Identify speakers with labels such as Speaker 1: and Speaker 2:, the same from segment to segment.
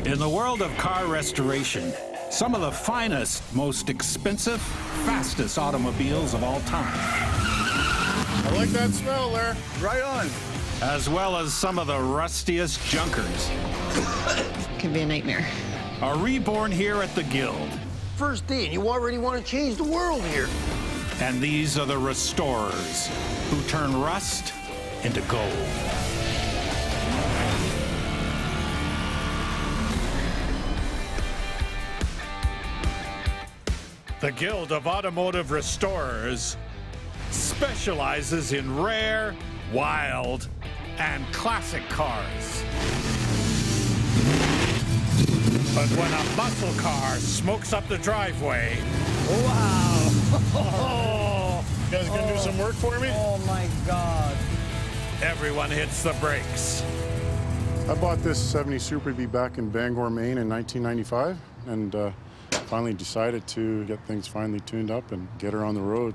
Speaker 1: In the world of car restoration, some of the finest, most expensive, fastest automobiles of all time.
Speaker 2: I like that smell there.
Speaker 3: Right on.
Speaker 1: As well as some of the rustiest junkers.
Speaker 4: Can be a nightmare.
Speaker 1: Are reborn here at the Guild.
Speaker 3: First day, and you already want to change the world here.
Speaker 1: And these are the restorers who turn rust into gold. The Guild of Automotive Restorers specializes in rare, wild, and classic cars. But when a muscle car smokes up the driveway...
Speaker 3: Wow.
Speaker 2: You guys gonna do some work for me?
Speaker 3: Oh, my God.
Speaker 1: Everyone hits the brakes.
Speaker 2: I bought this 70 Super Bee back in Bangor, Maine in 1995, and finally decided to get things finally tuned up and get her on the road.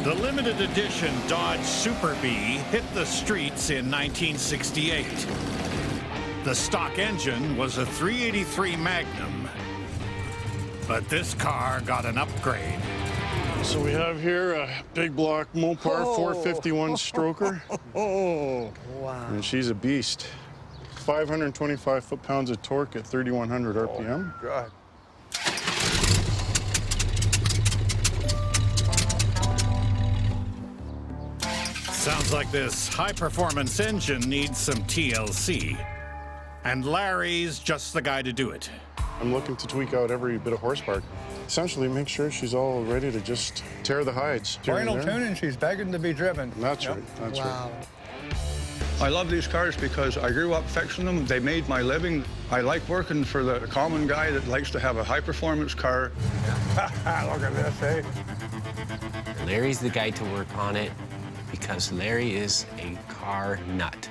Speaker 1: The limited edition Dodge Super Bee hit the streets in 1968. The stock engine was a 383 Magnum, but this car got an upgrade.
Speaker 2: So we have here a big block Mopar 451 stroker.
Speaker 3: Oh, wow.
Speaker 2: And she's a beast. 525 foot-pounds of torque at 3,100 RPM.
Speaker 3: Oh, God.
Speaker 1: Sounds like this high-performance engine needs some TLC. And Larry's just the guy to do it.
Speaker 2: I'm looking to tweak out every bit of horsepower. Essentially, make sure she's all ready to just tear the hides.
Speaker 3: Final tuning, she's begging to be driven.
Speaker 2: That's right, that's right.
Speaker 5: I love these cars because I grew up fixing them. They made my living. I like working for the common guy that likes to have a high-performance car.
Speaker 3: Look at this, eh?
Speaker 6: Larry's the guy to work on it because Larry is a car nut.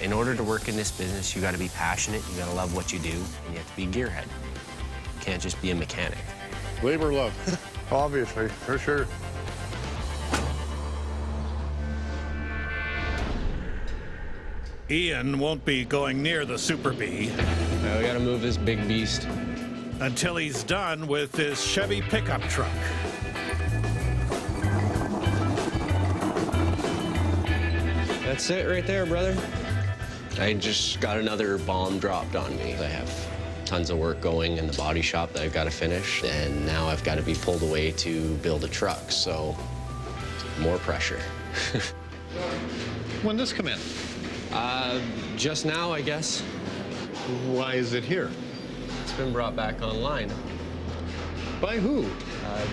Speaker 6: In order to work in this business, you gotta be passionate, you gotta love what you do, and you have to be a gearhead. You can't just be a mechanic.
Speaker 2: Labor love.
Speaker 3: Obviously, for sure.
Speaker 1: Ian won't be going near the Super Bee
Speaker 6: Now we gotta move this big beast.
Speaker 1: until he's done with his Chevy pickup truck.
Speaker 6: That's it right there, brother. I just got another bomb dropped on me. I have tons of work going in the body shop that I've got to finish, and now I've got to be pulled away to build a truck, so more pressure.
Speaker 7: When did this come in?
Speaker 6: Just now, I guess.
Speaker 7: Why is it here?
Speaker 6: It's been brought back online.
Speaker 7: By who?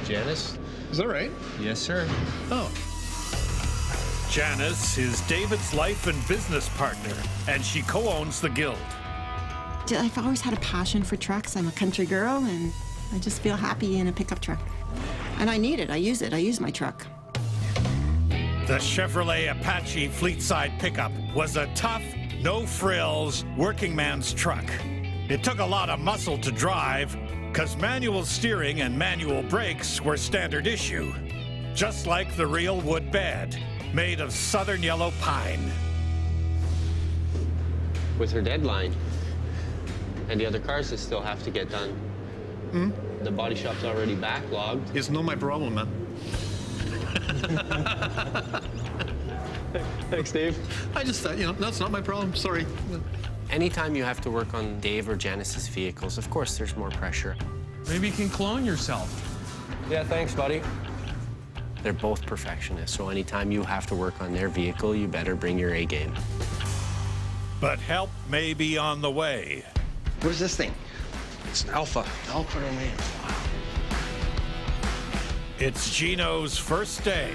Speaker 6: Janice?
Speaker 7: Is that right?
Speaker 6: Yes, sir.
Speaker 7: Oh.
Speaker 1: Janice is David's life and business partner, and she co-owns the Guild.
Speaker 4: I've always had a passion for trucks. I'm a country girl, and I just feel happy in a pickup truck. And I need it. I use it. I use my truck.
Speaker 1: The Chevrolet Apache Fleetside pickup was a tough, no-frills, working man's truck. It took a lot of muscle to drive, because manual steering and manual brakes were standard issue, just like the real wood bed, made of southern yellow pine.
Speaker 6: With her deadline and the other cars that still have to get done. The body shop's already backlogged.
Speaker 7: It's not my problem, man.
Speaker 6: Thanks, Dave.
Speaker 7: I just thought, that's not my problem. Sorry.
Speaker 6: Anytime you have to work on Dave or Janice's vehicles, of course there's more pressure.
Speaker 8: Maybe you can clone yourself.
Speaker 6: Yeah, thanks, buddy. They're both perfectionists, so anytime you have to work on their vehicle, you better bring your A game.
Speaker 1: But help may be on the way.
Speaker 3: What is this thing?
Speaker 5: It's an Alpha.
Speaker 3: Alpha Romeo. Wow.
Speaker 1: It's Gino's first day,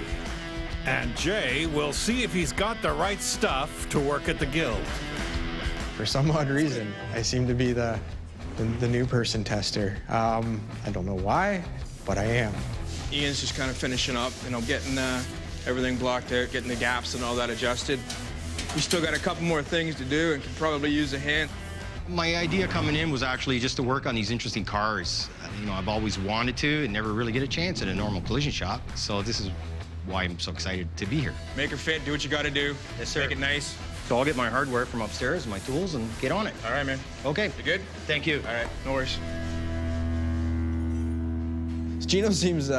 Speaker 1: and Jay will see if he's got the right stuff to work at the Guild.
Speaker 9: For some odd reason, I seem to be the new person tester. I don't know why, but I am.
Speaker 10: Ian's just kind of finishing up, getting everything blocked out, getting the gaps and all that adjusted. We still got a couple more things to do and could probably use a hand.
Speaker 11: My idea coming in was actually just to work on these interesting cars. I've always wanted to and never really get a chance at a normal collision shop. So this is why I'm so excited to be here.
Speaker 10: Make her fit, do what you got to do.
Speaker 11: Yes, sir.
Speaker 10: Make it nice.
Speaker 11: So I'll get my hardware from upstairs, my tools, and get on it.
Speaker 10: All right, man.
Speaker 11: Okay.
Speaker 10: You good?
Speaker 11: Thank you.
Speaker 10: All right, no worries.
Speaker 9: Gino seems,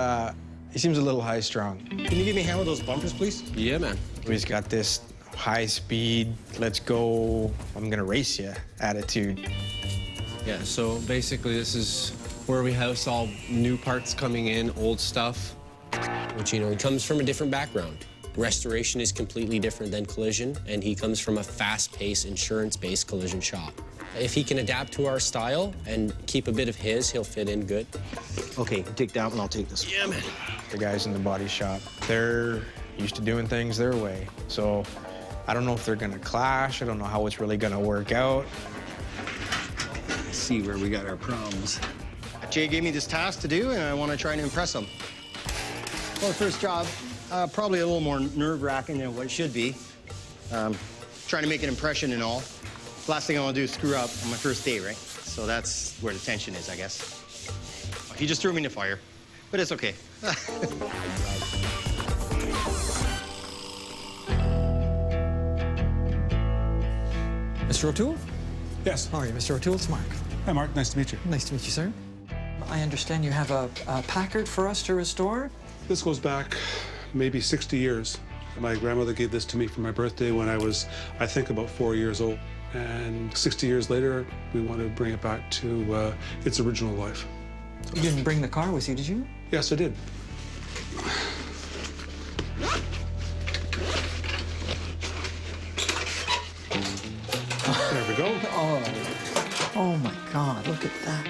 Speaker 9: he seems a little high-strung.
Speaker 11: Can you give me a hand with those bumpers, please?
Speaker 6: Yeah, man.
Speaker 9: He's got this high-speed, let's go, I'm gonna race you attitude.
Speaker 6: Yeah, so basically this is where we house all new parts coming in, old stuff. Which, you know, he comes from a different background. Restoration is completely different than collision, and he comes from a fast-paced, insurance-based collision shop. If he can adapt to our style and keep a bit of his, he'll fit in good.
Speaker 11: Okay, take that one, I'll take this one.
Speaker 6: Yeah, man.
Speaker 9: The guys in the body shop, they're used to doing things their way. So I don't know if they're gonna clash. I don't know how it's really gonna work out.
Speaker 11: Let's see where we got our problems. Jay gave me this task to do, and I want to try and impress him. Well, the first job, probably a little more nerve-wracking than what it should be. Trying to make an impression and all. Last thing I want to do is screw up on my first day, right? So that's where the tension is, I guess. He just threw me in the fire, but it's okay.
Speaker 12: Mr. O'Toole?
Speaker 13: Yes.
Speaker 12: How are you, Mr. O'Toole? It's Mark.
Speaker 13: Hi, Mark. Nice to meet you.
Speaker 12: Nice to meet you, sir. I understand you have a Packard for us to restore?
Speaker 13: This goes back maybe 60 years. My grandmother gave this to me for my birthday when I was, I think, about 4 years old. And 60 years later, we want to bring it back to its original life.
Speaker 12: You didn't bring the car with you, did you?
Speaker 13: Yes, I did. There we go.
Speaker 12: Oh my God, look at that.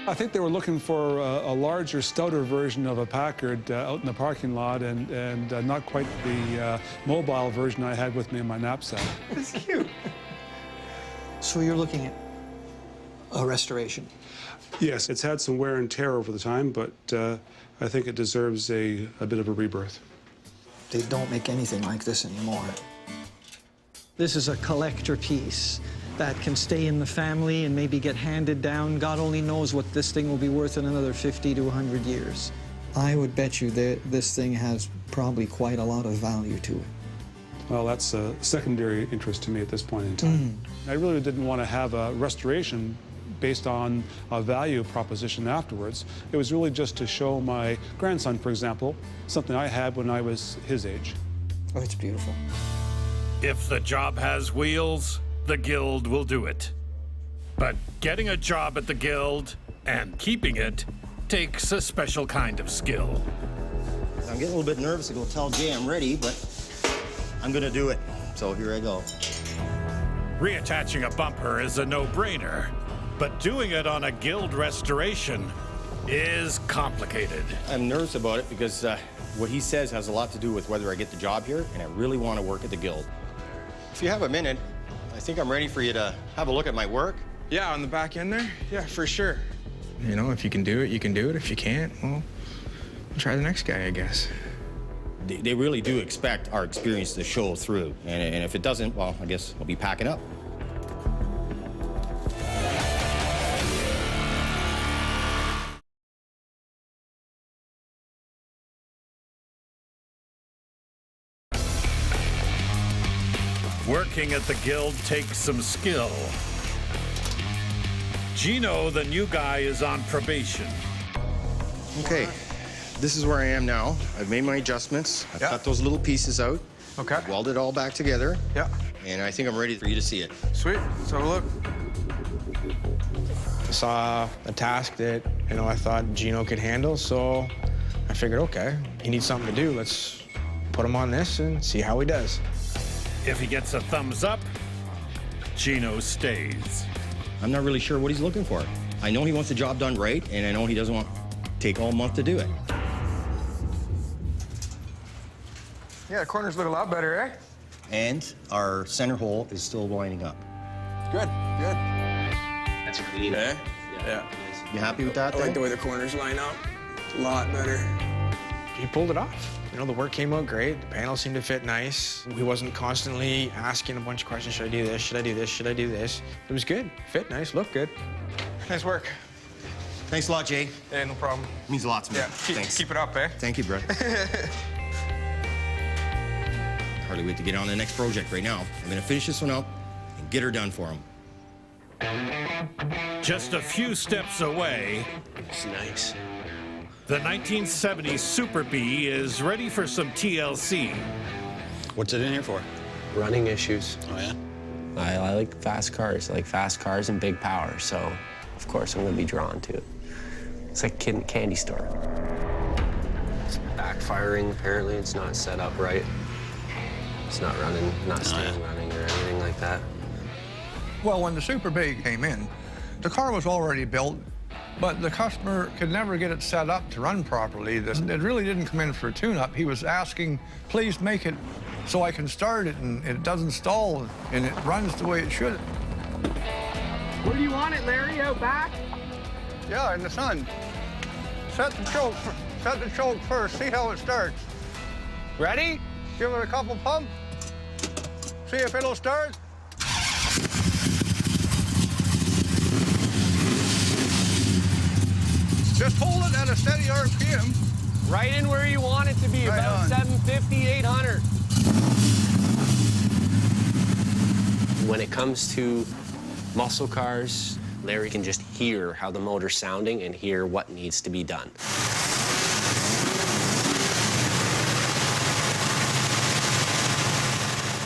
Speaker 13: I think they were looking for a larger, stouter version of a Packard out in the parking lot and not quite the mobile version I had with me in my knapsack.
Speaker 12: It's cute. So you're looking at a restoration?
Speaker 13: Yes, it's had some wear and tear over the time, but I think it deserves a bit of a rebirth.
Speaker 12: They don't make anything like this anymore. This is a collector piece that can stay in the family and maybe get handed down. God only knows what this thing will be worth in another 50 to 100 years. I would bet you that this thing has probably quite a lot of value to it.
Speaker 13: Well, that's a secondary interest to me at this point in time. I really didn't want to have a restoration based on a value proposition afterwards. It was really just to show my grandson, for example, something I had when I was his age.
Speaker 12: Oh, it's beautiful.
Speaker 1: If the job has wheels, the Guild will do it. But getting a job at the Guild and keeping it takes a special kind of skill.
Speaker 11: I'm getting a little bit nervous to go tell Jay I'm ready, but I'm gonna do it. So here I go.
Speaker 1: Reattaching a bumper is a no-brainer, but doing it on a Guild restoration is complicated.
Speaker 11: I'm nervous about it because what he says has a lot to do with whether I get the job here, and I really want to work at the Guild. If you have a minute, I think I'm ready for you to have a look at my work.
Speaker 10: Yeah, on the back end there? Yeah, for sure. You know, if you can do it, you can do it. If you can't, well, we'll try the next guy, I guess.
Speaker 11: They really do expect our experience to show through, and if it doesn't, well, I guess I'll be packing up.
Speaker 1: Working at the Guild takes some skill. Gino, the new guy, is on probation.
Speaker 11: Okay, this is where I am now. I've made my adjustments. I've cut those little pieces out.
Speaker 10: Okay.
Speaker 11: Welded it all back together.
Speaker 10: Yeah.
Speaker 11: And I think I'm ready for you to see it.
Speaker 10: Sweet. Let's have a look.
Speaker 9: I saw a task that, you know, I thought Gino could handle, so I figured, okay, he needs something to do. Let's put him on this and see how he does.
Speaker 1: If he gets a thumbs up, Gino stays.
Speaker 11: I'm not really sure what he's looking for. I know he wants the job done right, and I know he doesn't want to take all month to do it.
Speaker 10: Yeah, the corners look a lot better, eh?
Speaker 11: And our center hole is still lining up.
Speaker 10: Good, good.
Speaker 6: That's clean.
Speaker 10: Yeah? Yeah.
Speaker 11: You happy with that?
Speaker 10: I like the way the corners line up. It's a lot better.
Speaker 9: He pulled it off. You know, the work came out great. The panel seemed to fit nice. He wasn't constantly asking a bunch of questions. Should I do this? Should I do this? Should I do this? It was good. Fit nice. Looked good.
Speaker 10: Nice work.
Speaker 11: Thanks a lot, Jay.
Speaker 10: Yeah, no problem.
Speaker 11: Means a lot to me.
Speaker 10: Yeah,
Speaker 11: Thanks.
Speaker 10: keep it up, eh?
Speaker 11: Thank you, bro. hardly wait to get on the next project right now. I'm gonna finish this one up and get her done for him.
Speaker 1: Just a few steps away,
Speaker 6: It's nice.
Speaker 1: the 1970 Super Bee is ready for some TLC.
Speaker 14: What's it in here for?
Speaker 6: Running issues.
Speaker 14: Oh, yeah?
Speaker 6: I like fast cars. I like fast cars and big power, so of course I'm gonna be drawn to it. It's like a kid in a candy store. It's backfiring, apparently. It's not set up right. It's not running, not staying running or anything like that.
Speaker 3: Well, when the Super Bee came in, the car was already built, but the customer could never get it set up to run properly. It really didn't come in for a tune-up. He was asking, please make it so I can start it and it doesn't stall and it runs the way it should.
Speaker 10: Where do you want it, Larry? Out back?
Speaker 3: Yeah, in the sun. Set the choke first, see how it starts.
Speaker 10: Ready?
Speaker 3: Give it a couple pumps. See if it'll start. Just hold it at a steady RPM.
Speaker 10: Right in where you want it to be,
Speaker 3: Right
Speaker 10: about
Speaker 3: on.
Speaker 10: 750, 800.
Speaker 6: When it comes to muscle cars, Larry can just hear how the motor's sounding and hear what needs to be done.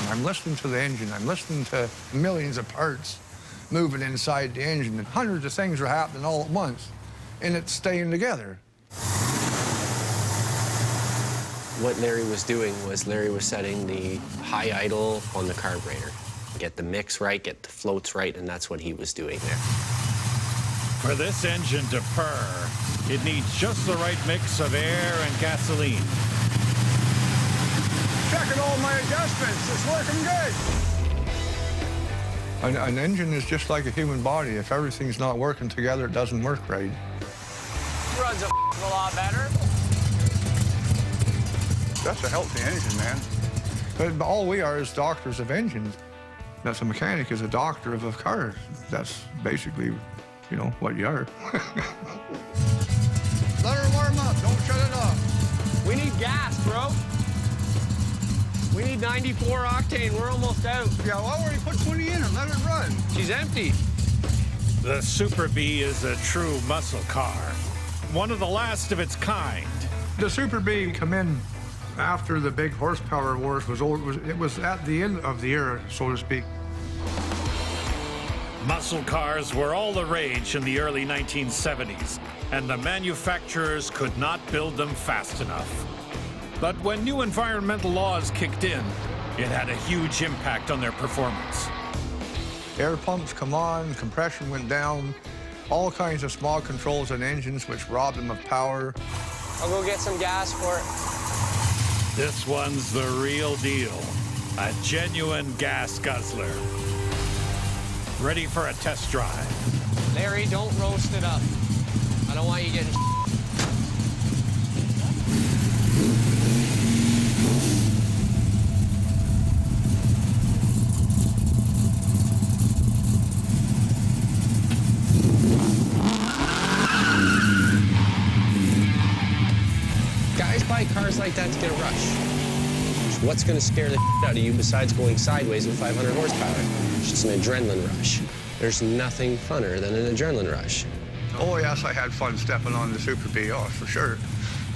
Speaker 3: I'm listening to the engine. I'm listening to millions of parts moving inside the engine, and hundreds of things are happening all at once, and it's staying together.
Speaker 6: What Larry was doing was Larry was setting the high idle on the carburetor. Get the mix right, get the floats right, and that's what he was doing there.
Speaker 1: For this engine to purr, it needs just the right mix of air and gasoline.
Speaker 3: Checking all my adjustments. It's working good. An engine is just like a human body. If everything's not working together, it doesn't work right.
Speaker 10: Runs a lot better.
Speaker 3: That's a healthy engine, man. But all we are is doctors of engines. That's a mechanic is a doctor of a car. That's basically, you know, what you are. Let her warm up. Don't shut it off.
Speaker 10: We need gas, bro. We need 94 octane. We're almost out.
Speaker 3: Yeah, well, I already put 20 in and let it run.
Speaker 10: She's empty.
Speaker 1: The Super Bee is a true muscle car, one of the last of its kind.
Speaker 3: The Super Bee come in after the big horsepower wars was over. It was at the end of the era, so to speak.
Speaker 1: Muscle cars were all the rage in the early 1970s, and the manufacturers could not build them fast enough. But when new environmental laws kicked in, it had a huge impact on their performance.
Speaker 3: Air pumps come on, compression went down, all kinds of small controls on engines which robbed them of power.
Speaker 10: I'll go get some gas for it.
Speaker 1: This one's the real deal, a genuine gas guzzler. Ready for a test drive.
Speaker 10: Larry, don't roast it up. I don't want you getting
Speaker 6: Guys buy cars like that to get a rush. What's going to scare the out of you besides going sideways with 500 horsepower? It's just an adrenaline rush. There's nothing funner than an adrenaline rush.
Speaker 3: Oh, yes, I had fun stepping on the Super Bee, oh, for sure.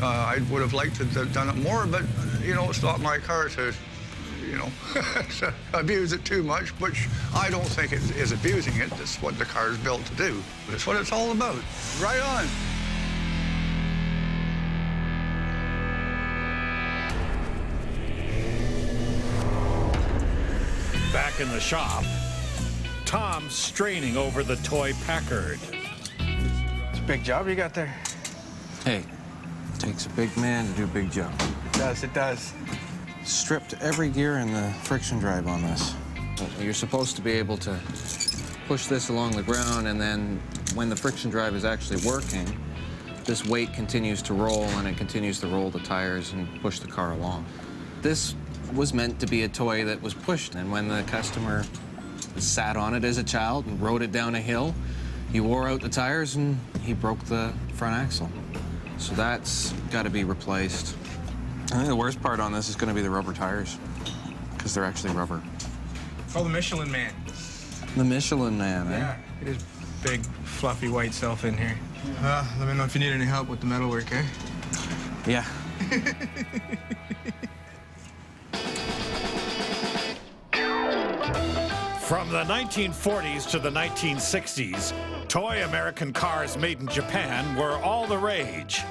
Speaker 3: I would have liked to have done it more, but, you know, it's not my car to, you know, to abuse it too much, which I don't think it is abusing it. That's what the car is built to do. That's what it's all about. Right on.
Speaker 1: Back in the shop, Tom's straining over the toy Packard.
Speaker 9: It's a big job you got there.
Speaker 15: Hey, it takes a big man to do a big job.
Speaker 9: It does, it does.
Speaker 15: Stripped every gear in the friction drive on this. You're supposed to be able to push this along the ground, and then when the friction drive is actually working, this weight continues to roll, and it continues to roll the tires and push the car along. This was meant to be a toy that was pushed, and when the customer sat on it as a child and rode it down a hill, he wore out the tires and he broke the front axle. So that's got to be replaced. I think the worst part on this is going to be the rubber tires. because they're actually rubber.
Speaker 10: Oh, the Michelin Man.
Speaker 15: The Michelin Man, eh?
Speaker 10: Yeah, it is big, fluffy white self in here. Let me know if you need any help with the metalwork, eh?
Speaker 15: Yeah.
Speaker 1: From the 1940s to the 1960s, toy American cars made in Japan were all the rage.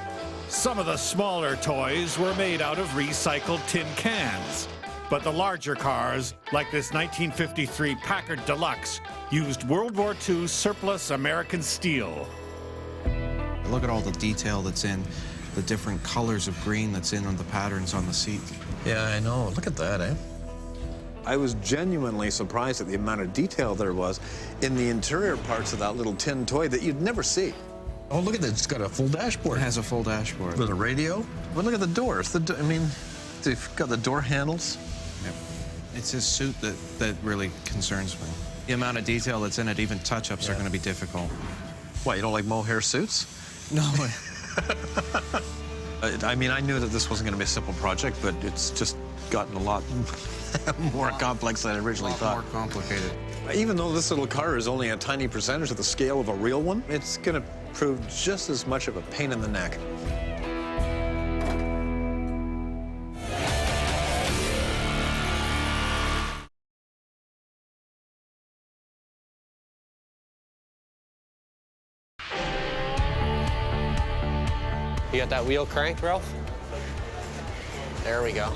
Speaker 1: Some of the smaller toys were made out of recycled tin cans. But the larger cars, like this 1953 Packard Deluxe, used World War II surplus American steel.
Speaker 15: Look at all the detail that's in the different colors of green that's in on the patterns on the seat.
Speaker 16: Yeah, I know. Look at that, eh? I was genuinely surprised at the amount of detail there was in the interior parts of that little tin toy that you'd never see. Oh, look at this. It's got a full dashboard.
Speaker 15: It has a full dashboard.
Speaker 16: With a radio. But look at the doors. I mean, they've got the door handles.
Speaker 15: Yep. It's his suit that really concerns me. The amount of detail that's in it, even touch-ups are going to be difficult.
Speaker 16: What, you don't like mohair suits?
Speaker 15: No.
Speaker 16: I mean, I knew that this wasn't going to be a simple project, but it's just gotten a lot more complex than I originally thought.
Speaker 15: More complicated.
Speaker 16: Even though this little car is only a tiny percentage of the scale of a real one, it's going to prove just as much of a pain in the neck.
Speaker 6: You got that wheel cranked, Ralph? There we go.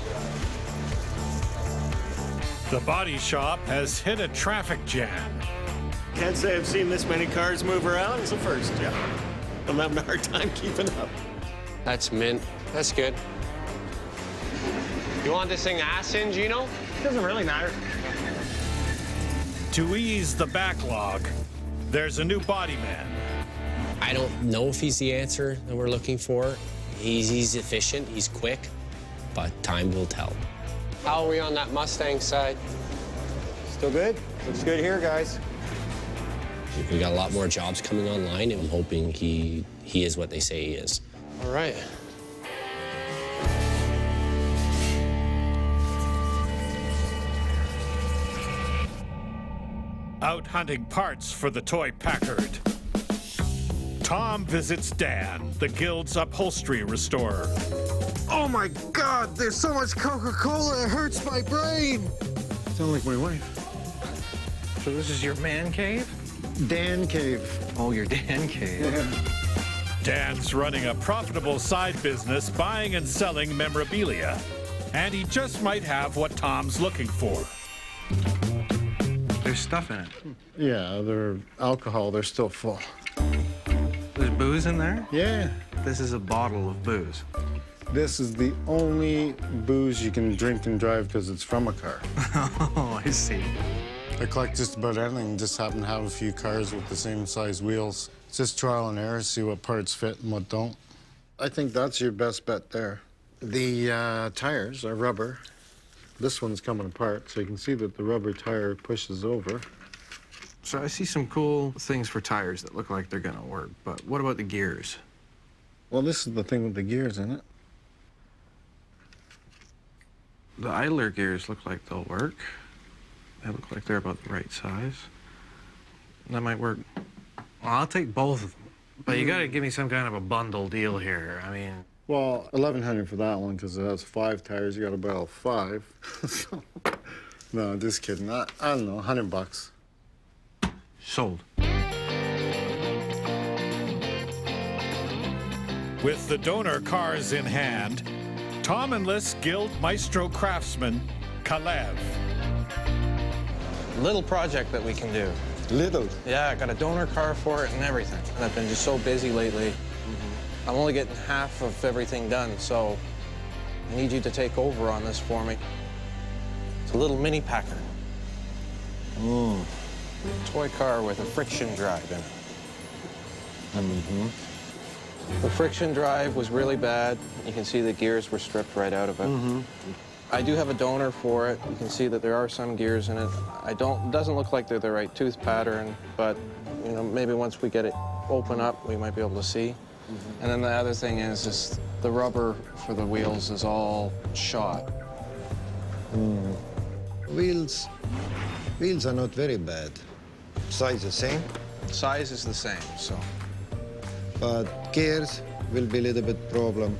Speaker 1: The body shop has hit a traffic jam.
Speaker 11: Can't say I've seen this many cars move around. It's the first, yeah. I'm having a hard time keeping up.
Speaker 6: That's mint. That's good. You want this thing to ass-in, Gino?
Speaker 11: It doesn't really matter.
Speaker 1: To ease the backlog, there's a new body man.
Speaker 6: I don't know if he's the answer that we're looking for. He's efficient, he's quick, but time will tell. How are we on that Mustang side?
Speaker 11: Still good? Looks good here, guys.
Speaker 6: We got a lot more jobs coming online, and I'm hoping he is what they say he is. All right.
Speaker 1: Out hunting parts for the toy Packard. Tom visits Dan, the Guild's upholstery restorer.
Speaker 11: Oh my God, there's so much Coca-Cola, it hurts my brain. Sound like my wife.
Speaker 12: So this is your man cave?
Speaker 11: Dan cave.
Speaker 12: Oh, your Dan cave.
Speaker 11: Yeah.
Speaker 1: Dan's running a profitable side business buying and selling memorabilia. And he just might have what Tom's looking for.
Speaker 15: There's stuff in it.
Speaker 2: Yeah, they're alcohol. They're still full.
Speaker 15: There's booze in there?
Speaker 2: Yeah.
Speaker 15: This is a bottle of booze.
Speaker 2: This is the only booze you can drink and drive because it's from a car.
Speaker 15: Oh, I see.
Speaker 2: I collect just about anything. Just happen to have a few cars with the same size wheels. It's just trial and error, see what parts fit and what don't. I think that's your best bet there. The tires are rubber. This one's coming apart, so you can see that the rubber tire pushes over.
Speaker 15: So I see some cool things for tires that look like they're gonna work, but what about the gears?
Speaker 2: Well, this is the thing with the gears in it.
Speaker 15: The idler gears look like they'll work. They look like they're about the right size. That might work. Well, I'll take both of them. But you gotta give me some kind of a bundle deal here. I mean...
Speaker 2: Well, $1,100 for that one because it has 5 tires. You gotta buy all 5. So, no, just kidding. I don't know, $100.
Speaker 15: Sold.
Speaker 1: With the donor cars in hand, Tom enlists Guild Maestro craftsman Kalev.
Speaker 9: Little project that we can do.
Speaker 16: Little?
Speaker 9: Yeah, I got a donor car for it and everything. And I've been just so busy lately. I'm only getting half of everything done, so I need you to take over on this for me. It's a little mini Packard. Toy car with a friction drive in it. The friction drive was really bad. You can see the gears were stripped right out of it. I do have a donor for it. You can see that there are some gears in it. It doesn't look like they're the right tooth pattern, but you know, maybe once we get it open up, we might be able to see. And then the other thing is the rubber for the wheels is all shot.
Speaker 2: Wheels are not very bad. Size the same,
Speaker 9: Size is the same, so.
Speaker 2: but gears will be a little bit problem.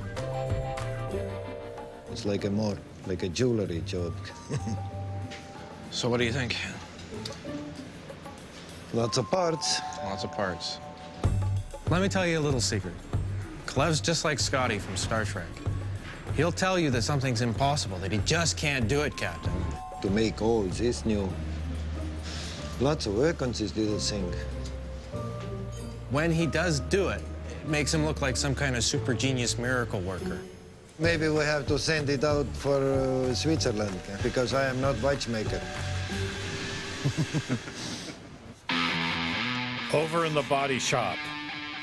Speaker 2: It's like a jewelry job.
Speaker 9: So what do you think?
Speaker 2: Lots of parts.
Speaker 9: Lots of parts. Let me tell you a little secret. Clev's just like Scotty from Star Trek. He'll tell you that something's impossible, that he just can't do it, Captain.
Speaker 2: To make oils is new. Lots of work on this little thing.
Speaker 9: When he does do it, it makes him look like some kind of super genius miracle worker.
Speaker 2: Maybe we have to send it out for Switzerland, because I am not watchmaker.
Speaker 1: Over in the body shop,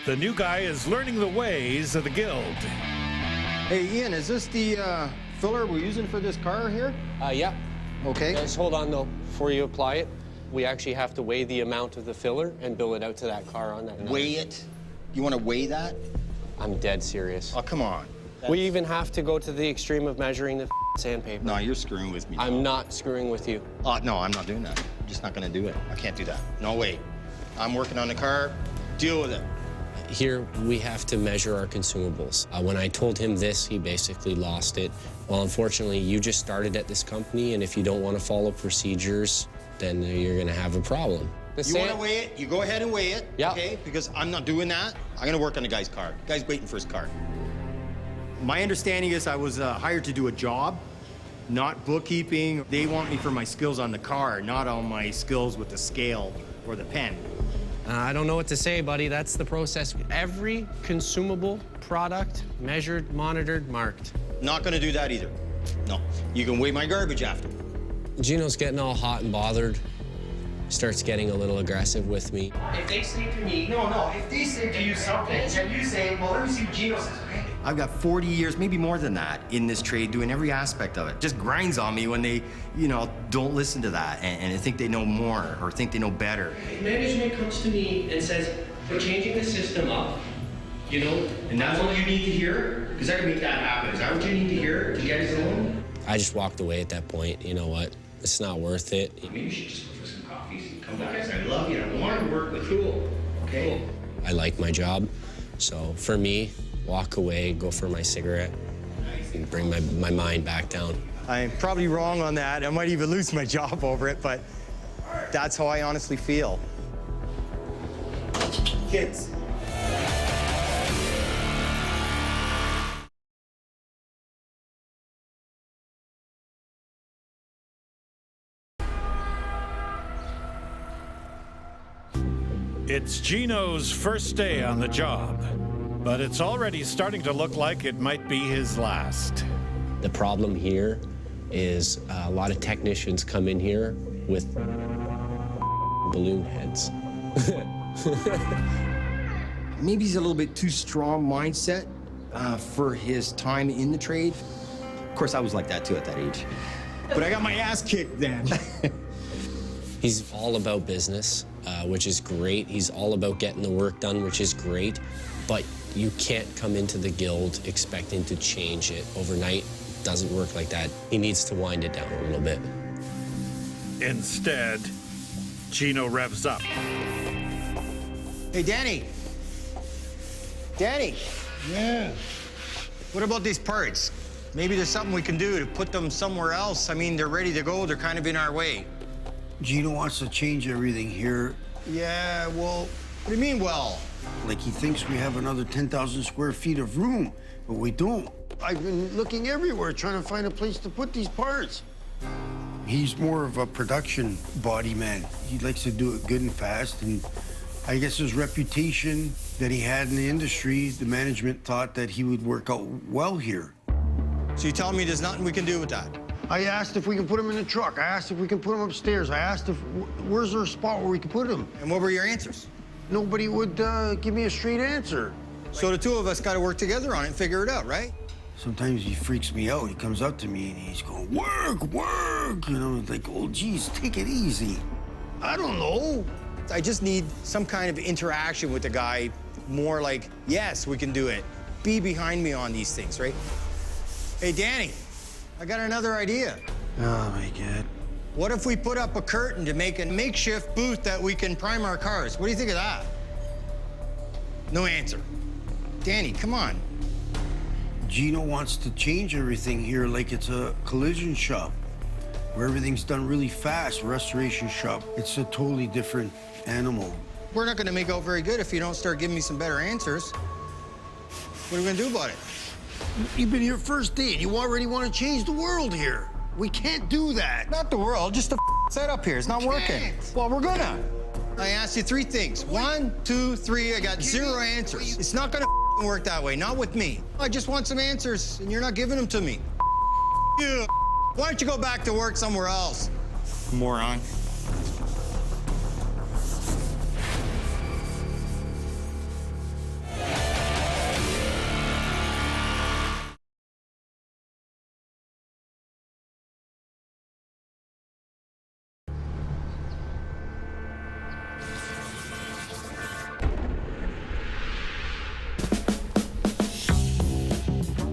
Speaker 1: the new guy is learning the ways of the guild.
Speaker 11: Hey, Ian, is this the filler we're using for this car here?
Speaker 6: Yeah.
Speaker 11: Okay.
Speaker 6: Just hold on, though. Before you apply it, we actually have to weigh the amount of the filler and bill it out to that car on that.
Speaker 11: Weigh it? You want to weigh that?
Speaker 6: I'm dead serious.
Speaker 11: Oh, come on.
Speaker 6: We even have to go to the extreme of measuring the sandpaper.
Speaker 11: No, you're screwing with me.
Speaker 6: I'm not screwing with you.
Speaker 11: No, I'm not doing that. I'm just not going to do it. I can't do that. No way. I'm working on the car. Deal with it.
Speaker 6: Here, we have to measure our consumables. When I told him this, he basically lost it. Well, unfortunately, you just started at this company, and if you don't want to follow procedures, then you're going to have a problem.
Speaker 11: You want to weigh it? You go ahead and weigh it.
Speaker 6: Yeah.
Speaker 11: Okay? Because I'm not doing that. I'm going to work on the guy's car. The guy's waiting for his car. My understanding is I was hired to do a job, not bookkeeping. They want me for my skills on the car, not on my skills with the scale or the pen.
Speaker 6: I don't know what to say, buddy. That's the process. Every consumable product measured, monitored, marked.
Speaker 11: Not going to do that either. No. You can weigh my garbage after.
Speaker 6: Gino's getting all hot and bothered. Starts getting a little aggressive with me.
Speaker 11: If they say to me... No. If they say to you something, and you say, well, let me see what Gino says, okay? I've got 40 years, maybe more than that, in this trade, doing every aspect of it. Just grinds on me when they, don't listen to that and think they know more or think they know better.
Speaker 6: If management comes to me and says, we're changing the system up,
Speaker 11: And that's what you need to hear? Because I can make that happen. Is that what you need to hear to get it going?
Speaker 6: I just walked away at that point. You know what? It's not worth it.
Speaker 11: Maybe you should just go for some coffees and come back and say, I love you. I want to work with you. Cool. Okay?
Speaker 6: I like my job. So for me, walk away, go for my cigarette, and bring my mind back down.
Speaker 11: I'm probably wrong on that. I might even lose my job over it, but that's how I honestly feel. Kids.
Speaker 1: It's Gino's first day on the job, but it's already starting to look like it might be his last.
Speaker 6: The problem here is a lot of technicians come in here with balloon heads.
Speaker 11: Maybe he's a little bit too strong mindset for his time in the trade. Of course, I was like that too at that age. But I got my ass kicked then.
Speaker 6: He's all about business, which is great. He's all about getting the work done, which is great. But you can't come into the guild expecting to change it overnight. It doesn't work like that. He needs to wind it down a little bit.
Speaker 1: Instead, Gino revs up.
Speaker 11: Hey, Danny. Danny.
Speaker 2: Yeah.
Speaker 11: What about these parts? Maybe there's something we can do to put them somewhere else. I mean, they're ready to go. They're kind of in our way.
Speaker 17: Gino wants to change everything here.
Speaker 11: Yeah, well, what do you mean, well?
Speaker 17: Like he thinks we have another 10,000 square feet of room, but we don't. I've been looking everywhere trying to find a place to put these parts. He's more of a production body man. He likes to do it good and fast, and I guess his reputation that he had in the industry, the management thought that he would work out well here.
Speaker 11: So you telling me there's nothing we can do with that?
Speaker 17: I asked if we can put him in the truck. I asked if we can put him upstairs. I asked if, where's there a spot where we can put him?
Speaker 11: And what were your answers?
Speaker 17: Nobody would give me a straight answer.
Speaker 11: So the two of us got to work together on it and figure it out, right?
Speaker 17: Sometimes he freaks me out. He comes up to me and he's going, work, work. You know, it's like, oh, geez, take it easy. I don't know.
Speaker 11: I just need some kind of interaction with the guy, more like, yes, we can do it. Be behind me on these things, right? Hey, Danny, I got another idea.
Speaker 17: Oh, my God.
Speaker 11: What if we put up a curtain to make a makeshift booth that we can prime our cars? What do you think of that? No answer. Danny, come on.
Speaker 17: Gino wants to change everything here like it's a collision shop, where everything's done really fast. Restoration shop, it's a totally different animal.
Speaker 11: We're not gonna make out very good if you don't start giving me some better answers. What are we gonna do about it?
Speaker 17: You've been here first day and you already want to change the world here. We can't do that.
Speaker 11: Not the world, just the setup here. It's not working. Well, we're gonna. I asked you 3 things. 1, 2, 3, I got 0 answers. It's not gonna work that way, not with me. I just want some answers and you're not giving them to me. You. Why don't you go back to work somewhere else? Moron.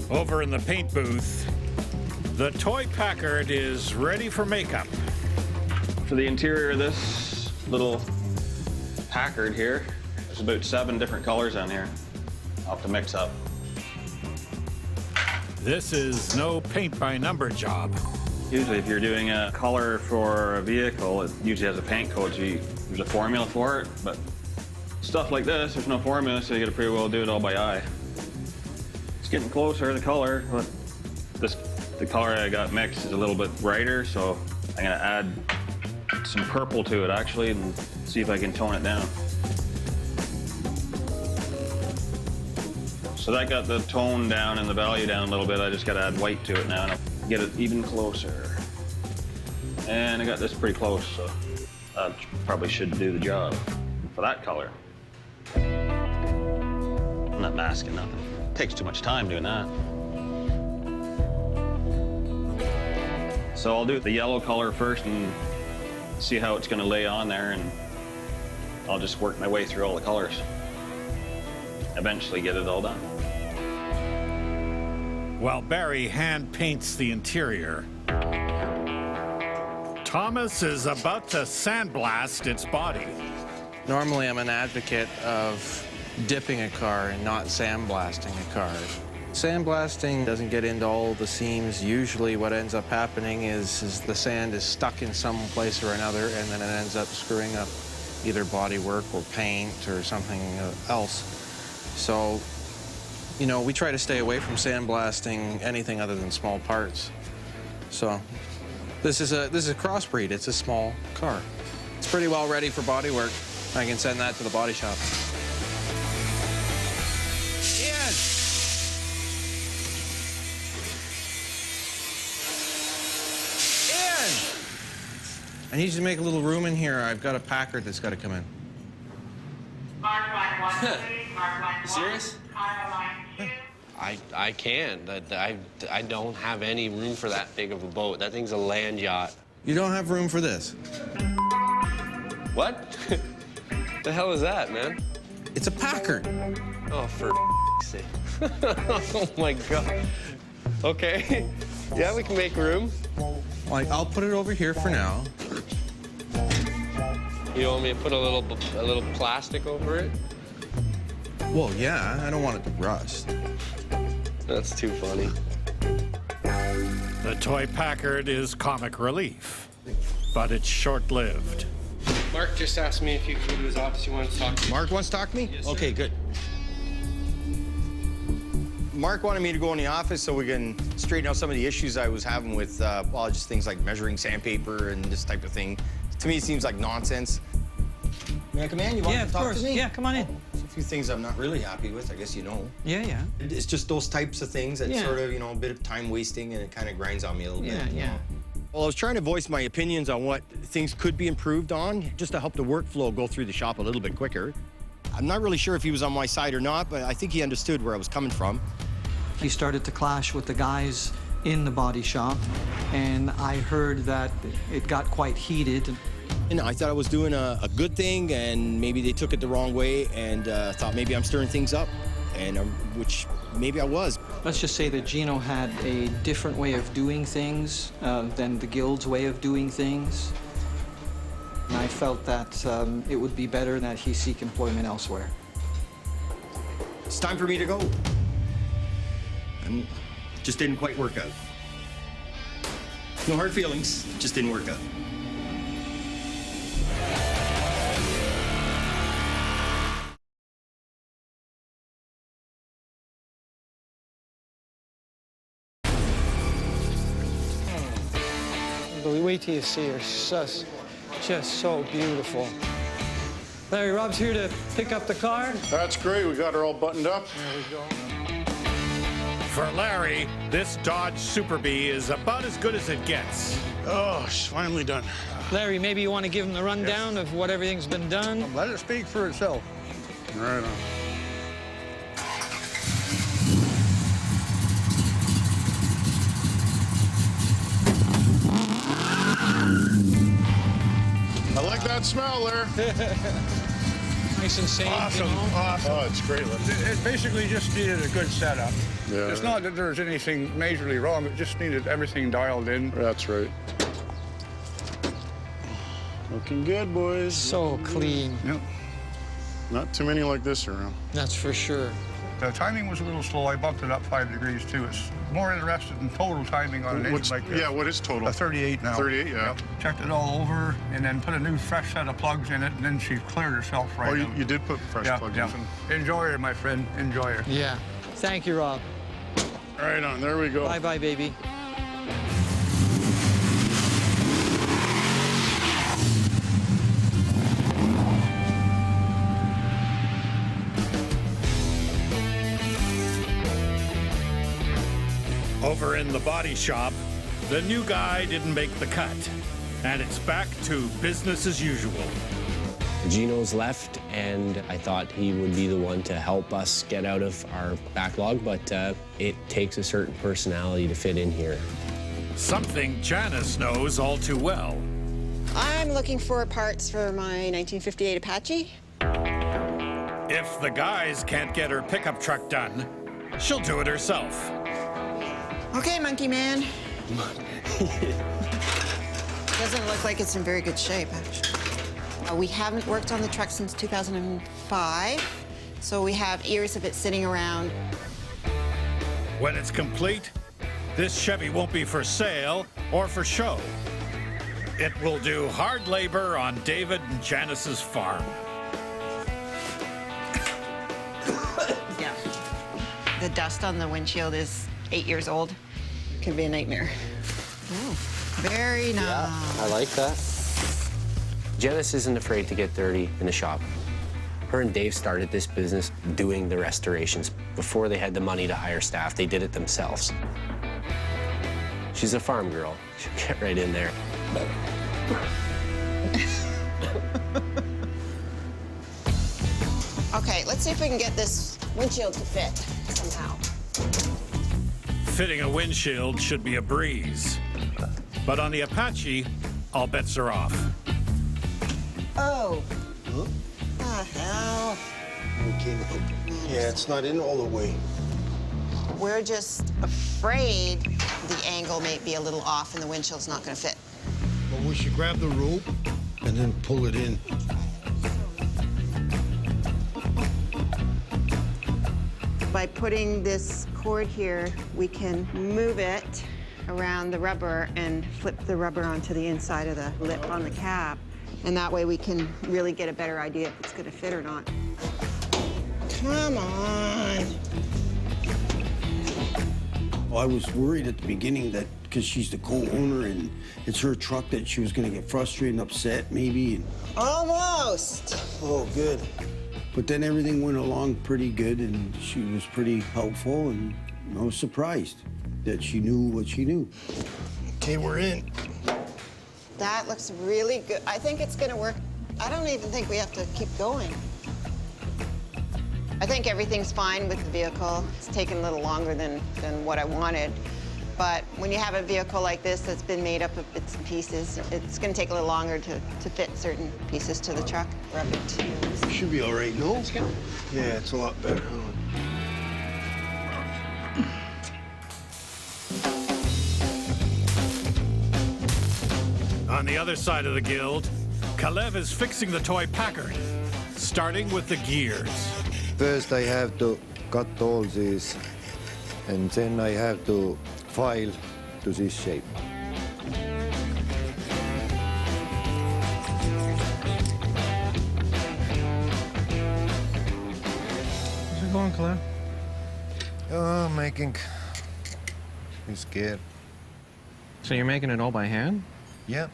Speaker 1: Over in the paint booth, the toy Packard is ready for makeup.
Speaker 18: For the interior of this little Packard here, there's about 7 different colors on here. I'll have to mix up.
Speaker 1: This is no paint-by-number job.
Speaker 18: Usually if you're doing a color for a vehicle, it usually has a paint code, so there's a formula for it, but stuff like this, there's no formula, so you gotta pretty well do it all by eye. It's getting closer, the color, but the color I got mixed is a little bit brighter, so I'm gonna add some purple to it actually and see if I can tone it down. So that got the tone down and the value down a little bit. I just gotta add white to it now and I'll get it even closer. And I got this pretty close, so that probably should do the job for that color. I'm not masking nothing. It takes too much time doing that. So I'll do the yellow color first and see how it's gonna lay on there, and I'll just work my way through all the colors. Eventually get it all done.
Speaker 1: While Barry hand paints the interior, Thomas is about to sandblast its body.
Speaker 9: Normally, I'm an advocate of dipping a car and not sandblasting a car. Sandblasting doesn't get into all the seams. Usually what ends up happening is the sand is stuck in some place or another, and then it ends up screwing up either bodywork or paint or something else. So, you know, we try to stay away from sandblasting anything other than small parts. So this is a crossbreed. It's a small car. It's pretty well ready for bodywork. I can send that to the body shop. I need you to make a little room in here. I've got a Packard that's got to come in.
Speaker 6: Serious? I can't. I don't have any room for that big of a boat. That thing's a land yacht.
Speaker 9: You don't have room for this?
Speaker 6: What? The hell is that, man?
Speaker 9: It's a Packard.
Speaker 6: Oh, for sake. Oh, my God. Okay. Yeah, we can make room.
Speaker 9: Like, I'll put it over here for now.
Speaker 6: You want me to put a little plastic over it?
Speaker 9: Well, yeah, I don't want it to rust.
Speaker 6: That's too funny.
Speaker 1: The toy Packard is comic relief, but it's short-lived.
Speaker 10: Mark just asked me if you could go to his office. You want to talk to me?
Speaker 11: Mark wants to talk to me?
Speaker 10: Yes, sir.
Speaker 11: Okay, good. Mark wanted me to go in the office so we can straighten out some of the issues I was having with, well, just things like measuring sandpaper and this type of thing. To me, it seems like nonsense. May I come in? You want to talk to me?
Speaker 12: Yeah, come on in.
Speaker 11: There's a few things I'm not really happy with, I guess you know.
Speaker 12: Yeah.
Speaker 11: It's just those types of things that
Speaker 12: Yeah.
Speaker 11: sort of, you know, a bit of time wasting, and it kind of grinds on me a little bit.
Speaker 12: Yeah.
Speaker 11: Well, I was trying to voice my opinions on what things could be improved on, just to help the workflow go through the shop a little bit quicker. I'm not really sure if he was on my side or not, but I think he understood where I was coming from.
Speaker 12: He started to clash with the guys in the body shop, and I heard that it got quite heated.
Speaker 11: You know, I thought I was doing a good thing, and maybe they took it the wrong way, and thought maybe I'm stirring things up, and which maybe I was.
Speaker 12: Let's just say that Gino had a different way of doing things than the Guild's way of doing things. And I felt that it would be better that he seek employment elsewhere.
Speaker 11: It's time for me to go. Just didn't quite work out. No hard feelings, just didn't work out.
Speaker 12: But wait till you see her. She's just so beautiful. Larry, Rob's here to pick up the car.
Speaker 2: That's great. We got her all buttoned up.
Speaker 12: There we go.
Speaker 1: For Larry, this Dodge Super Bee is about as good as it gets.
Speaker 2: Oh, she's finally done.
Speaker 12: Larry, maybe you want to give him the rundown of what everything's been done?
Speaker 3: Let it speak for itself.
Speaker 2: Right on. I like that smell there.
Speaker 12: Nice and safe.
Speaker 3: Awesome,
Speaker 12: You know?
Speaker 3: awesome.
Speaker 2: Oh, it's great.
Speaker 3: It basically just needed a good setup.
Speaker 2: Yeah.
Speaker 3: It's not that there's anything majorly wrong, it just needed everything dialed in.
Speaker 2: That's right. Looking good, boys.
Speaker 12: So clean.
Speaker 3: Yep.
Speaker 2: Not too many like this around.
Speaker 12: That's for sure.
Speaker 3: The timing was a little slow. I bumped it up 5 degrees, too. It's more interested in total timing on an engine like this.
Speaker 2: Yeah, what is total?
Speaker 3: A 38 now.
Speaker 2: 38, yeah.
Speaker 3: Yep. Checked it all over and then put a new fresh set of plugs in it, and then she cleared herself right
Speaker 2: Oh,
Speaker 3: out.
Speaker 2: you did put fresh plugs in.
Speaker 3: Enjoy her, my friend. Enjoy her.
Speaker 12: Yeah. Thank you, Rob.
Speaker 2: Right on, there we go.
Speaker 12: Bye-bye, baby.
Speaker 1: Over in the body shop, the new guy didn't make the cut, and it's back to business as usual.
Speaker 6: Gino's left, and I thought he would be the one to help us get out of our backlog, but it takes a certain personality to fit in here.
Speaker 1: Something Janice knows all too well.
Speaker 4: I'm looking for parts for my 1958 Apache.
Speaker 1: If the guys can't get her pickup truck done, she'll do it herself.
Speaker 4: Okay, Monkey Man. Doesn't look like it's in very good shape, actually. We haven't worked on the truck since 2005, so we have years of it sitting around.
Speaker 1: When it's complete, this Chevy won't be for sale or for show. It will do hard labor on David and Janice's farm.
Speaker 4: Yeah. The dust on the windshield is 8 years old. Can be a nightmare. Oh, very nice.
Speaker 6: Yeah, I like that. Janice isn't afraid to get dirty in the shop. Her and Dave started this business doing the restorations. Before they had the money to hire staff, they did it themselves. She's a farm girl. She'll get right in there.
Speaker 4: Okay, let's see if we can get this windshield to fit somehow.
Speaker 1: Fitting a windshield should be a breeze. But on the Apache, all bets are off.
Speaker 4: Oh. What the hell?
Speaker 17: Okay, yeah, it's not in all the way.
Speaker 4: We're just afraid the angle may be a little off and the windshield's not going to fit.
Speaker 17: Well, we should grab the rope and then pull it in.
Speaker 4: By putting this cord here, we can move it around the rubber and flip the rubber onto the inside of the lip on the cab. And that way we can really get a better idea if it's going to fit or not. Come on.
Speaker 17: Well, I was worried at the beginning that because she's the co-owner and it's her truck that she was going to get frustrated and upset maybe. And...
Speaker 4: Almost.
Speaker 17: Oh, good. But then everything went along pretty good and she was pretty helpful and I was surprised that she knew what she knew. Okay, we're in.
Speaker 4: That looks really good. I think it's going to work. I don't even think we have to keep going. I think everything's fine with the vehicle. It's taken a little longer than what I wanted. But when you have a vehicle like this that's been made up of bits and pieces, it's going to take a little longer to fit certain pieces to the truck.
Speaker 17: Should be all right, no? Yeah, it's a lot better.
Speaker 1: the other side of the guild, Kalev is fixing the toy Packard, starting with the gears.
Speaker 19: First I have to cut all these, and then I have to file to this shape.
Speaker 9: How's it going, Claire?
Speaker 19: Oh, making. I'm scared.
Speaker 9: So you're making it all by hand?
Speaker 19: Yeah.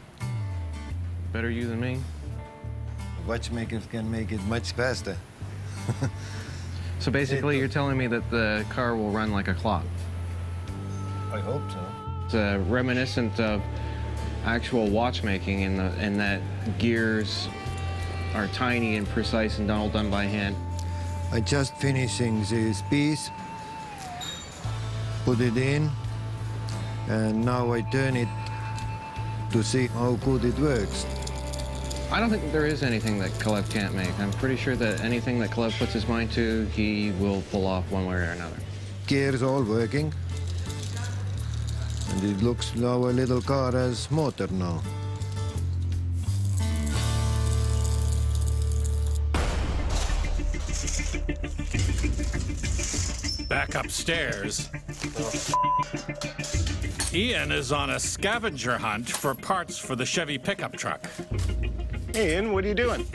Speaker 9: Better you than me.
Speaker 19: Watchmakers can make it much faster.
Speaker 9: So basically, you're telling me that the car will run like a clock?
Speaker 19: I hope so.
Speaker 9: It's reminiscent of actual watchmaking in that gears are tiny and precise and all done by hand.
Speaker 19: I just finishing this piece, put it in, and now I turn it to see how good it works.
Speaker 9: I don't think there is anything that Kalev can't make. I'm pretty sure that anything that Kalev puts his mind to, he will pull off one way or another.
Speaker 19: Gears all working. And it looks now a little car has motor now.
Speaker 1: Back upstairs, Ian is on a scavenger hunt for parts for the Chevy pickup truck.
Speaker 20: Hey, Ian, what are you doing?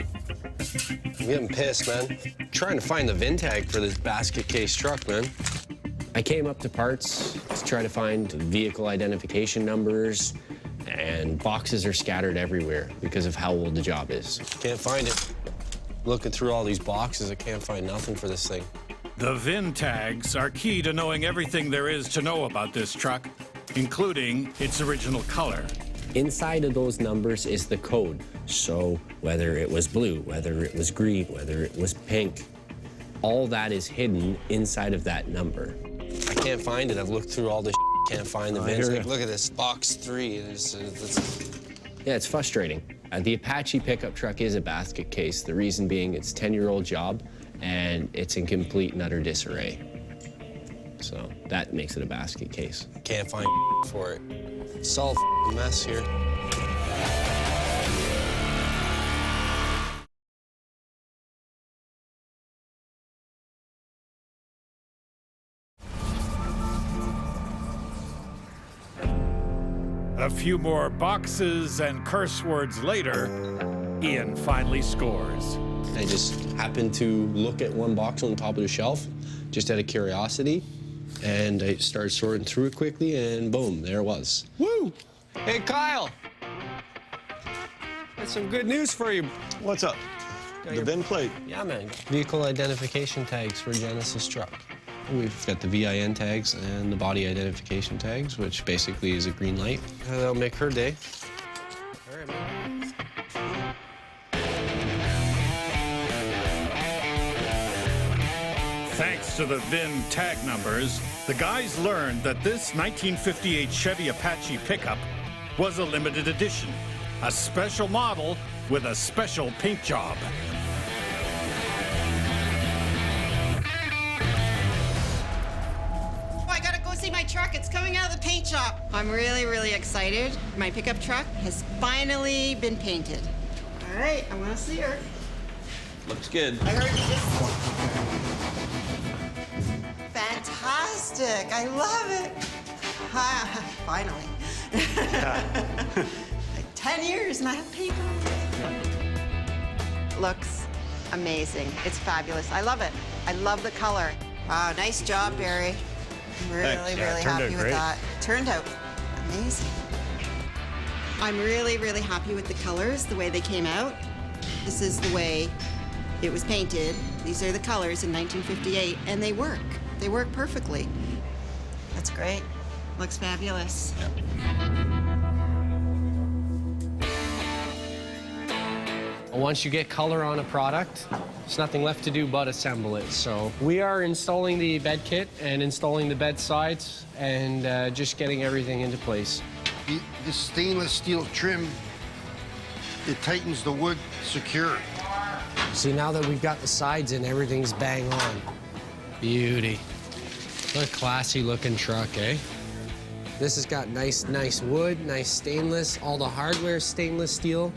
Speaker 6: I'm getting pissed, man. Trying to find the VIN tag for this basket case truck, man. I came up to parts to try to find vehicle identification numbers, and boxes are scattered everywhere because of how old the job is. Can't find it. Looking through all these boxes, I can't find nothing for this thing.
Speaker 1: The VIN tags are key to knowing everything there is to know about this truck, including its original color.
Speaker 6: Inside of those numbers is the code. So whether it was blue, whether it was green, whether it was pink, all that is hidden inside of that number. I can't find it. I've looked through all this, can't find the VINs. Like, look at this, box 3. Yeah, it's frustrating. The Apache pickup truck is a basket case. The reason being it's a 10-year-old job, and it's in complete and utter disarray. So that makes it a basket case. Can't find for it. It's all a mess here.
Speaker 1: A few more boxes and curse words later, Ian finally scores.
Speaker 6: I just happened to look at one box on the top of the shelf, just out of curiosity, and I started sorting through it quickly, and boom, there it was.
Speaker 20: Woo! Hey, Kyle! Got some good news for you. What's up? The VIN plate.
Speaker 6: Yeah, man. Vehicle identification tags for Genesis truck. We've got the VIN tags and the body identification tags, which basically is a green light. That'll make her day. All right, man.
Speaker 1: Thanks to the VIN tag numbers, the guys learned that this 1958 Chevy Apache pickup was a limited edition, a special model with a special paint job.
Speaker 4: I gotta go see my truck. It's coming out of the paint shop. I'm really, really excited. My pickup truck has finally been painted. All right, I want to see her.
Speaker 20: Looks good.
Speaker 4: I heard fantastic. I love it. Finally. 10 years and I have paint on it. Looks amazing. It's fabulous. I love it. I love the color. Wow, nice job, Barry. I'm really, really happy with that. Turned out amazing. I'm really, really happy with the colors, the way they came out. This is the way it was painted. These are the colors in 1958, and they work. They work perfectly. That's great. Looks fabulous.
Speaker 6: Once you get color on a product, there's nothing left to do but assemble it. So we are installing the bed kit and installing the bed sides and just getting everything into place.
Speaker 17: The stainless steel trim, it tightens the wood secure.
Speaker 6: See, now that we've got the sides in, everything's bang on. Beauty. What a classy looking truck, eh? This has got nice wood, nice stainless, all the hardware stainless steel.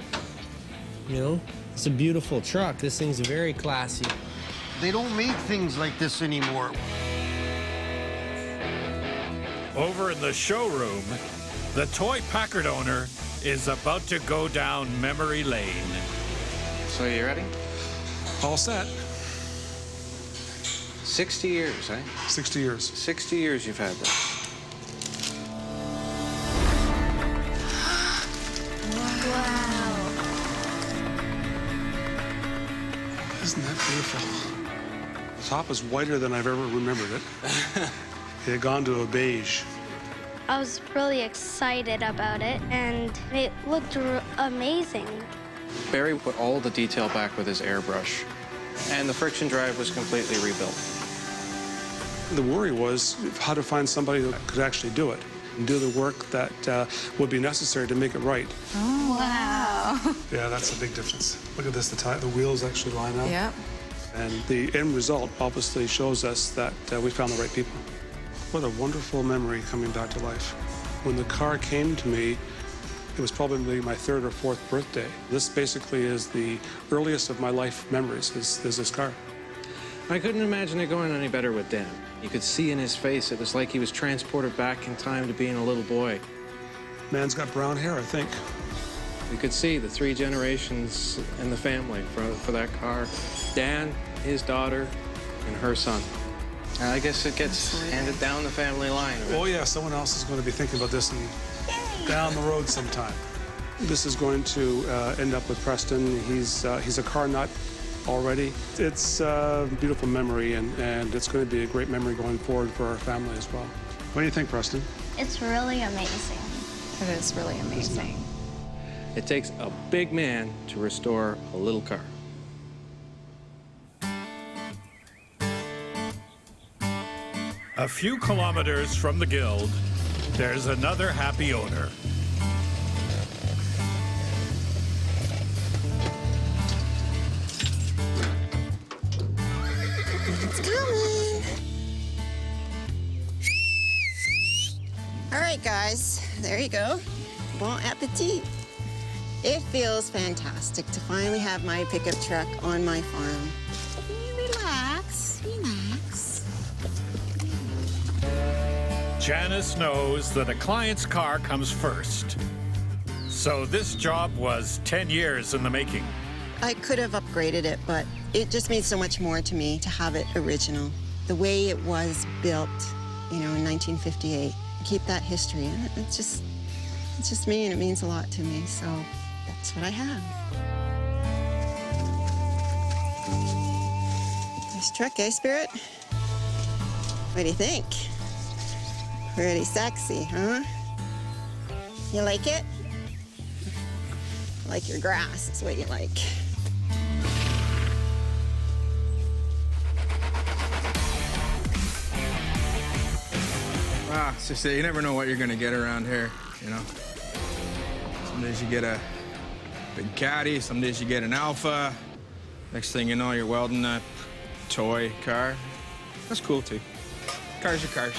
Speaker 6: You know, it's a beautiful truck. This thing's very classy.
Speaker 17: They don't make things like this anymore.
Speaker 1: Over in the showroom, the toy Packard owner is about to go down memory lane.
Speaker 9: So you ready?
Speaker 13: All set.
Speaker 9: 60 years, eh?
Speaker 13: 60 years.
Speaker 9: 60 years you've had this.
Speaker 13: Isn't that beautiful? The top is whiter than I've ever remembered it. It had gone to a beige.
Speaker 21: I was really excited about it, and it looked amazing.
Speaker 9: Barry put all the detail back with his airbrush, and the friction drive was completely rebuilt.
Speaker 13: The worry was how to find somebody who could actually do it and do the work that would be necessary to make it right.
Speaker 22: Oh, wow.
Speaker 13: Yeah, that's a big difference. Look at this, the wheels actually line up.
Speaker 22: Yep.
Speaker 13: And the end result obviously shows us that we found the right people. What a wonderful memory coming back to life. When the car came to me, it was probably my 3rd or 4th birthday. This basically is the earliest of my life memories, is this car.
Speaker 9: I couldn't imagine it going any better with Dan. You could see in his face, it was like he was transported back in time to being a little boy.
Speaker 13: Man's got brown hair, I think.
Speaker 9: You could see the 3 generations in the family for that car. Dan, his daughter, and her son. And I guess it gets handed down the family line.
Speaker 13: Oh yeah, someone else is going to be thinking about this down the road sometime. This is going to end up with Preston. He's a car nut already. It's a beautiful memory, and it's going to be a great memory going forward for our family as well. What do you think, Preston?
Speaker 21: It's really amazing.
Speaker 22: It is really amazing.
Speaker 9: It takes a big man to restore a little car.
Speaker 1: A few kilometers from the guild, there's another happy owner.
Speaker 4: It's coming. All right, guys, there you go. Bon appetit. It feels fantastic to finally have my pickup truck on my farm. Relax, relax.
Speaker 1: Janice knows that a client's car comes first. So this job was 10 years in the making.
Speaker 4: I could have upgraded it, but it just means so much more to me to have it original. The way it was built, you know, in 1958. Keep that history, and it's just me, and it means a lot to me, so that's what I have. Nice truck, eh, Spirit? What do you think? Pretty sexy, huh? You like it? Like your grass is what you like.
Speaker 10: Wow, it's just that you never know what you're gonna get around here, you know? Some days you get a big caddy, some days you get an Alpha. Next thing you know, you're welding a toy car. That's cool, too. Cars are cars.